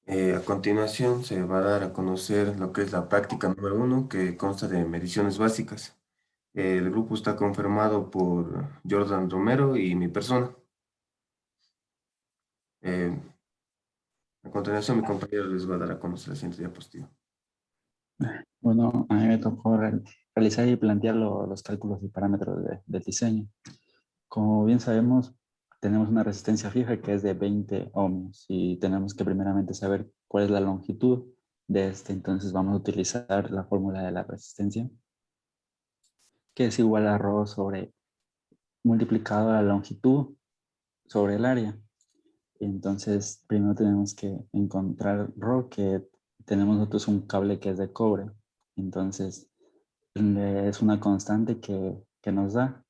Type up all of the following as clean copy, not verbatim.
A continuación se va a dar a conocer lo que es la práctica número uno, que consta de mediciones básicas. El grupo está conformado por Jordan Romero y mi persona. Eh, a continuación mi compañero les va a dar a conocer la siguiente diapositiva. Bueno, a mí me tocó realizar y plantear los cálculos y parámetros del diseño. Como bien sabemos, tenemos una resistencia fija que es de 20 ohmios y tenemos que primeramente saber cuál es la longitud de este. Entonces vamos a utilizar la fórmula de la resistencia, que es igual a ρ sobre multiplicado a la longitud sobre el área. Entonces, primero tenemos que encontrar ρ, que tenemos nosotros un cable que es de cobre. Entonces, es una constante que nos da,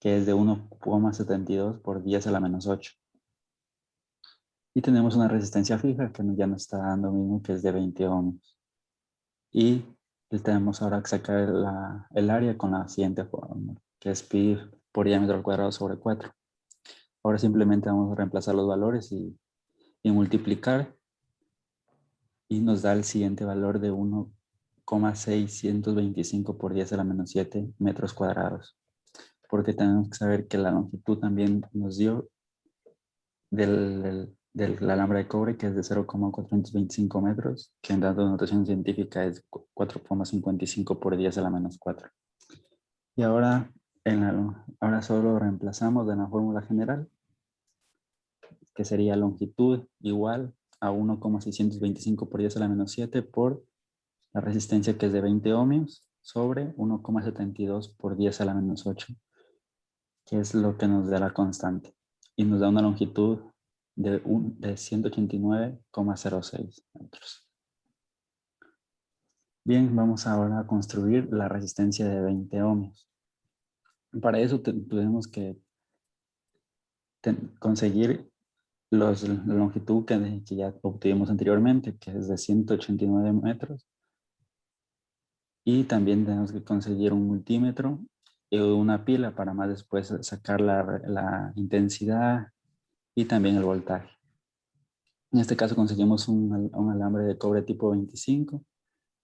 que es de 1,72 por 10 a la menos 8. Y tenemos una resistencia fija que ya nos está dando mismo, que es de 20 ohmios. Y tenemos ahora que sacar el área con la siguiente fórmula, que es pi por diámetro al cuadrado sobre 4. Ahora simplemente vamos a reemplazar los valores y multiplicar, y nos da el siguiente valor de 1,625 por 10 a la menos 7 metros cuadrados. Porque tenemos que saber que la longitud también nos dio del alambre de cobre, que es de 0,425 metros, que en dado de notación científica es 4,55 por 10 a la menos 4. Y ahora, ahora solo reemplazamos en la fórmula general, que sería longitud igual a 1,625 por 10 a la menos 7 por la resistencia, que es de 20 ohmios, sobre 1,72 por 10 a la menos 8, que es lo que nos da la constante. Y nos da una longitud de 189,06 metros. Bien, vamos ahora a construir la resistencia de 20 ohmios. Para eso tuvimos que conseguir la longitud que ya obtuvimos anteriormente, que es de 189 metros. Y también tenemos que conseguir un multímetro y una pila para más después sacar la intensidad y también el voltaje. En este caso conseguimos un alambre de cobre tipo 25,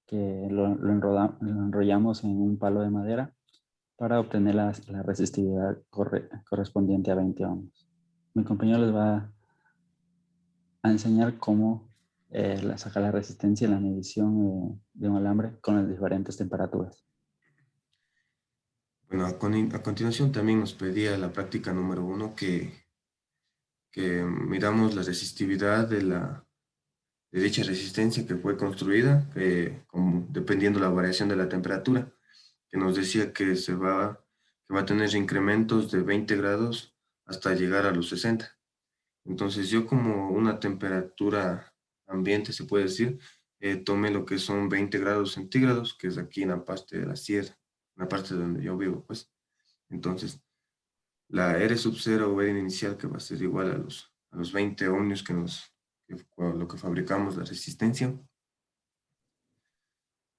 que lo enrollamos en un palo de madera para obtener la resistividad correspondiente a 20 ohmios. Mi compañero les va a enseñar cómo sacar la resistencia en la medición de un alambre con las diferentes temperaturas. Bueno, a continuación también nos pedía la práctica número uno que midamos la resistividad de dicha resistencia que fue construida, dependiendo la variación de la temperatura, que nos decía que va a tener incrementos de 20 grados hasta llegar a los 60. Entonces yo, como una temperatura ambiente, se puede decir, tomé lo que son 20 grados centígrados, que es aquí en la parte de la sierra, en la parte donde yo vivo, pues. Entonces, la R sub 0 o R inicial, que va a ser igual a los 20 ohmios que fue lo que fabricamos, la resistencia.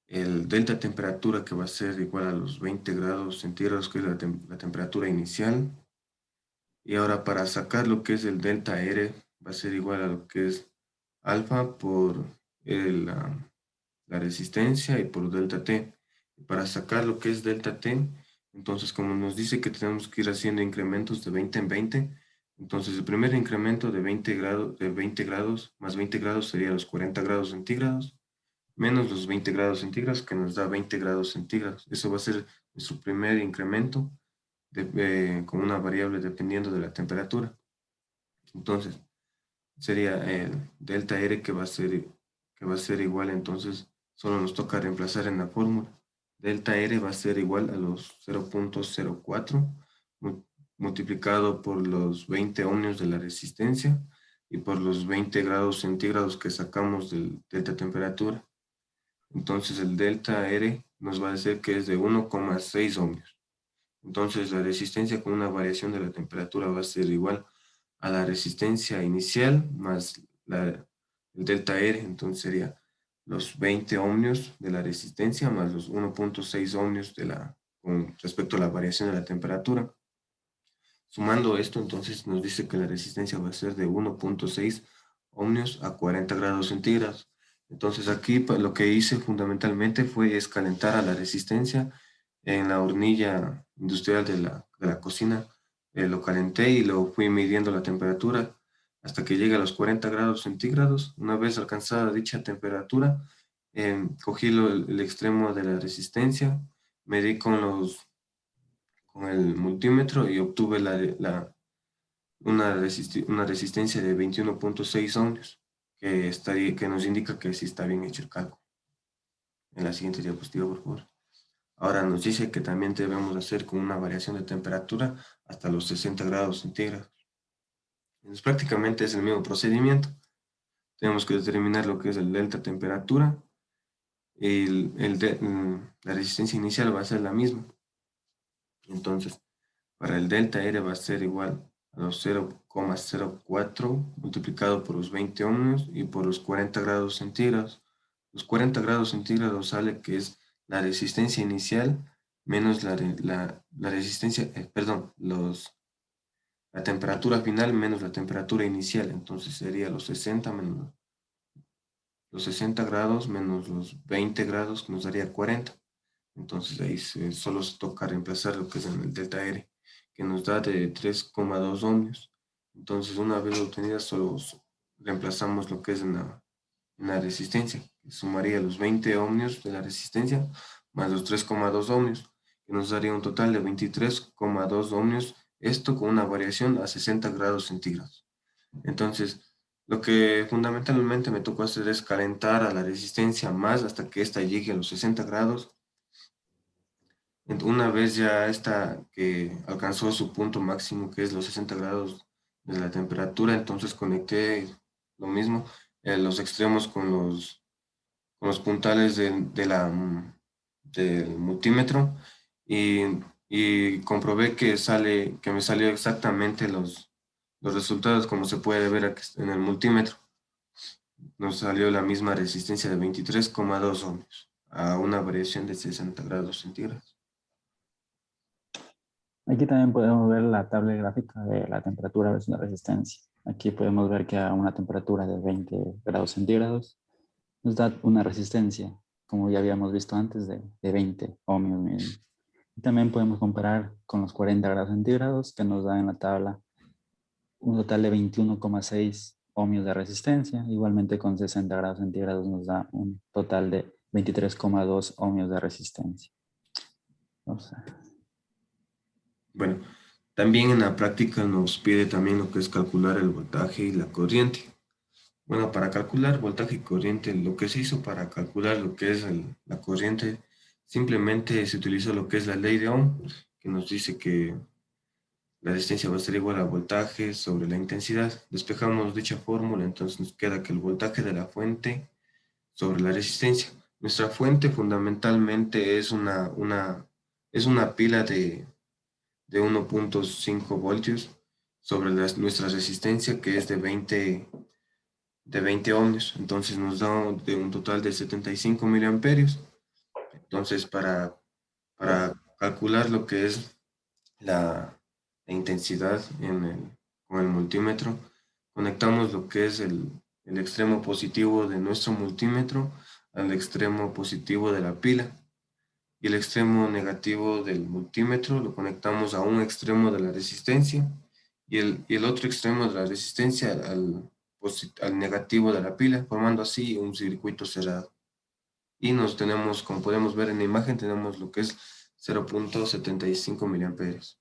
El delta temperatura, que va a ser igual a los 20 grados centígrados, que es la temperatura inicial. Y ahora, para sacar lo que es el delta R, va a ser igual a lo que es alfa por la resistencia y por delta T. Y para sacar lo que es delta T, entonces, como nos dice que tenemos que ir haciendo incrementos de 20 en 20, entonces el primer incremento de 20 grados más 20 grados sería los 40 grados centígrados, menos los 20 grados centígrados, que nos da 20 grados centígrados. Eso va a ser nuestro primer incremento con una variable dependiendo de la temperatura. Entonces, sería el delta R, que va a ser igual, entonces solo nos toca reemplazar en la fórmula. Delta R va a ser igual a los 0,04 multiplicado por los 20 ohmios de la resistencia y por los 20 grados centígrados que sacamos del delta temperatura. Entonces el delta R nos va a decir que es de 1,6 ohmios. Entonces la resistencia con una variación de la temperatura va a ser igual a la resistencia inicial más el delta R. Entonces sería los 20 ohmios de la resistencia más los 1,6 ohmios con respecto a la variación de la temperatura. Sumando esto, entonces nos dice que la resistencia va a ser de 1,6 ohmios a 40 grados centígrados. Entonces aquí lo que hice fundamentalmente fue es calentar a la resistencia en la hornilla industrial de la cocina. Lo calenté y lo fui midiendo la temperatura hasta que llegue a los 40 grados centígrados. Una vez alcanzada dicha temperatura, cogí el extremo de la resistencia, medí con el multímetro y obtuve una resistencia de 21.6 ohmios, que nos indica que sí está bien hecho el cálculo. En la siguiente diapositiva, por favor. Ahora nos dice que también debemos hacer con una variación de temperatura hasta los 60 grados centígrados. Entonces, prácticamente es el mismo procedimiento. Tenemos que determinar lo que es el delta temperatura y la resistencia inicial va a ser la misma. Entonces, para el delta R va a ser igual a los 0,04 multiplicado por los 20 ohmios y por los 40 grados centígrados. Los 40 grados centígrados sale que es la resistencia inicial menos la resistencia, perdón, la temperatura final menos la temperatura inicial. Entonces sería los 60 menos los 60 grados menos los 20 grados, que nos daría 40. Entonces ahí solo se toca reemplazar lo que es en el delta R, que nos da de 3,2 ohmios. Entonces una vez obtenida solo reemplazamos lo que es en la resistencia, que sumaría los 20 ohmios de la resistencia más los 3,2 ohmios, que nos daría un total de 23,2 ohmios, esto con una variación a 60 grados centígrados. Entonces, lo que fundamentalmente me tocó hacer es calentar a la resistencia más hasta que ésta llegue a los 60 grados. Una vez ya esta que alcanzó su punto máximo, que es los 60 grados de la temperatura, entonces conecté lo mismo, los extremos con los puntales del multímetro y comprobé que me salió exactamente los resultados como se puede ver aquí en el multímetro. Nos salió la misma resistencia de 23,2 ohmios a una variación de 60 grados centígrados. Aquí también podemos ver la tabla gráfica de la temperatura versus la resistencia. Aquí podemos ver que a una temperatura de 20 grados centígrados nos da una resistencia, como ya habíamos visto antes, de 20 ohmios mismo. Y también podemos comparar con los 40 grados centígrados que nos da en la tabla un total de 21,6 ohmios de resistencia. Igualmente con 60 grados centígrados nos da un total de 23,2 ohmios de resistencia. O sea, Bueno, también en la práctica nos pide también lo que es calcular el voltaje y la corriente. Bueno, para calcular voltaje y corriente, lo que se hizo para calcular lo que es la corriente, simplemente se utilizó lo que es la ley de Ohm, que nos dice que la resistencia va a ser igual al voltaje sobre la intensidad. Despejamos dicha fórmula, entonces nos queda que el voltaje de la fuente sobre la resistencia. Nuestra fuente fundamentalmente es una pila de 1,5 voltios sobre nuestra resistencia, que es de 20 ohmios. Entonces nos da de un total de 75 miliamperios. Entonces para calcular lo que es la intensidad con el multímetro, conectamos lo que es el extremo positivo de nuestro multímetro al extremo positivo de la pila y el extremo negativo del multímetro lo conectamos a un extremo de la resistencia y el otro extremo de la resistencia al negativo de la pila, formando así un circuito cerrado. Y como podemos ver en la imagen, tenemos lo que es 0,75 miliamperios.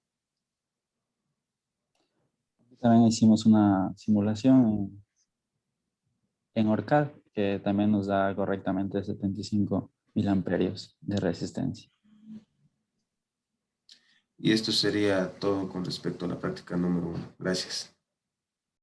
también hicimos una simulación en ORCAD, que también nos da correctamente 75 miliamperios de resistencia. Y esto sería todo con respecto a la práctica número 1. Gracias.